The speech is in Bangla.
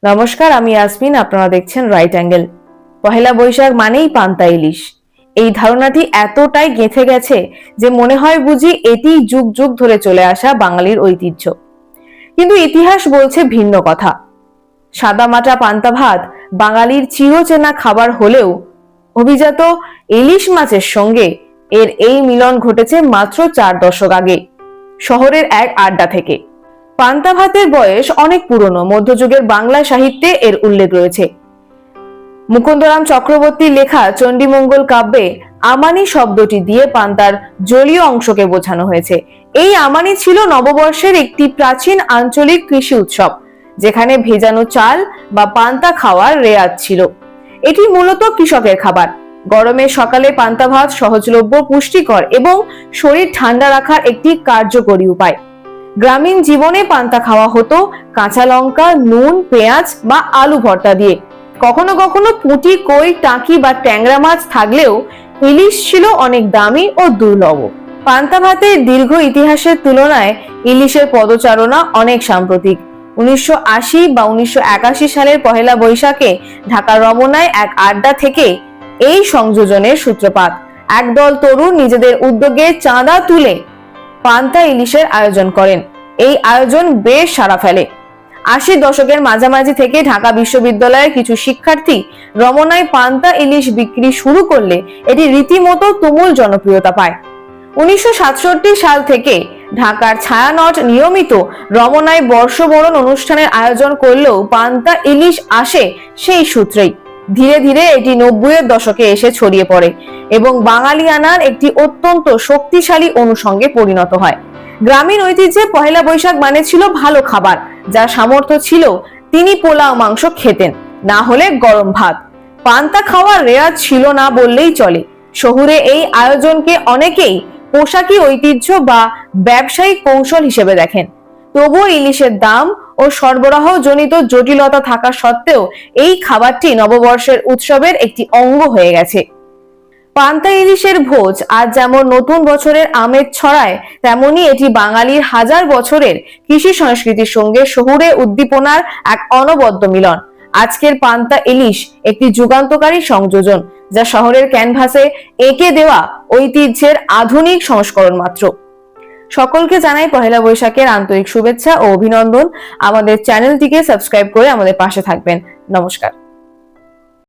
নমস্কার, আমি ইয়াসমিন। আপনারা দেখছেন রাইট অ্যাঙ্গেল। পহেলা বৈশাখ মানেই পান্তা ইলিশ। এই ধারণাটি এতটাই গেঁথে গেছে যে মনে হয় বুঝি এটি যুগ যুগ ধরে চলে আসা বাঙালির ঐতিহ্য। কিন্তু ইতিহাস বলছে ভিন্ন কথা। সাদামাটা পান্তা ভাত বাঙালির চিরচেনা খাবার হলেও অভিজাত ইলিশ মাছের সঙ্গে এর এই মিলন ঘটেছে মাত্র 4 দশক আগে, শহরের এক আড্ডা থেকে। পান্তা ভাতের বয়স অনেক পুরনো। মধ্যযুগের বাংলা সাহিত্যে এর উল্লেখ রয়েছে। মুকুন্দরাম চক্রবর্তীর লেখা চণ্ডীমঙ্গল কাব্যে আমানি শব্দটি দিয়ে পান্তার জলীয় অংশকে বোঝানো হয়েছে। এই আমানি ছিল নববর্ষের একটি প্রাচীন আঞ্চলিক কৃষি উৎসব, যেখানে ভেজানো চাল বা পান্তা খাওয়ার রেওয়াজ ছিল। এটি মূলত কৃষকের খাবার। গরমের সকালে পান্তা ভাত সহজলভ্য, পুষ্টিকর এবং শরীর ঠান্ডা রাখার একটি কার্যকরী উপায়। গ্রামীণ জীবনে পান্তা খাওয়া হতো কাঁচা লঙ্কা, নুন, পেঁয়াজ বা আলু ভর্তা দিয়ে। কখনো কখনো পুঁটি, কই, টাকি বা ট্যাংরা মাছ থাকলেও ইলিশ ছিল অনেক দামি ও দুর্লভ। পান্তা ভাতের দীর্ঘ ইতিহাসের তুলনায় ইলিশের পদচারণা অনেক সাম্প্রতিক। 1980 বা 1981 সালের পহেলা বৈশাখে ঢাকার রমনায় এক আড্ডা থেকে এই সংযোজনের সূত্রপাত। একদল তরুণ নিজেদের উদ্যোগে চাঁদা তুলে পান্তা ইলিশের আয়োজন করেন। এই আয়োজন বেশ সাড়া ফেলে। 80 দশকের মাঝামাঝি থেকে ঢাকা বিশ্ববিদ্যালয়ের কিছু শিক্ষার্থী রমনায় পান্তা ইলিশ বিক্রি শুরু করলে এটি রীতিমতো তুমুল জনপ্রিয়তা পায়। 1967 সাল থেকে ঢাকার ছায়ানট নিয়মিত রমনায় বর্ষবরণ অনুষ্ঠানের আয়োজন করলেও পান্তা ইলিশ আসে সেই সূত্রেই। ধীরে ধীরে এটি 90-এর দশকে এসে ছড়িয়ে পড়ে এবং বাঙালিয়ানার একটি অত্যন্ত শক্তিশালী অনুষঙ্গে পরিণত হয়। গ্রামীণ ঐতিহ্যে পহেলা বৈশাখ মানে ছিল ভালো খাবার। যার সামর্থ্য ছিল তিনি পোলাও মাংস খেতেন, না হলে গরম ভাত। পান্তা খাওয়ার রেওয়াজ ছিল না বললেই চলে। শহুরে এই আয়োজনকে অনেকেই পোশাকি ঐতিহ্য বা ব্যবসায়িক কৌশল হিসেবে দেখেন। তবুও ইলিশের দাম ও সরবরাহ জনিত জটিলতা থাকা সত্ত্বেও এই খাবারটি নববর্ষের উৎসবের একটি অঙ্গ হয়ে গেছে। পান্তা ইলিশের ভোজ আজ যেমন নতুন বছরের আমেজ ছড়ায়, তেমনি এটি বাঙালির হাজার বছরের কৃষি সংস্কৃতির সঙ্গে শহুরে উদ্দীপনার এক অনবদ্য মিলন। আজকের পান্তা ইলিশ একটি যুগান্তকারী সংযোজন, যা শহরের ক্যানভাসে এঁকে দেওয়া ঐতিহ্যের আধুনিক সংস্করণ মাত্র। সকলকে জানাই পহেলা বৈশাখের আন্তরিক শুভেচ্ছা ও অভিনন্দন। আমাদের চ্যানেলটিকে সাবস্ক্রাইব করে আমাদের পাশে থাকবেন। নমস্কার।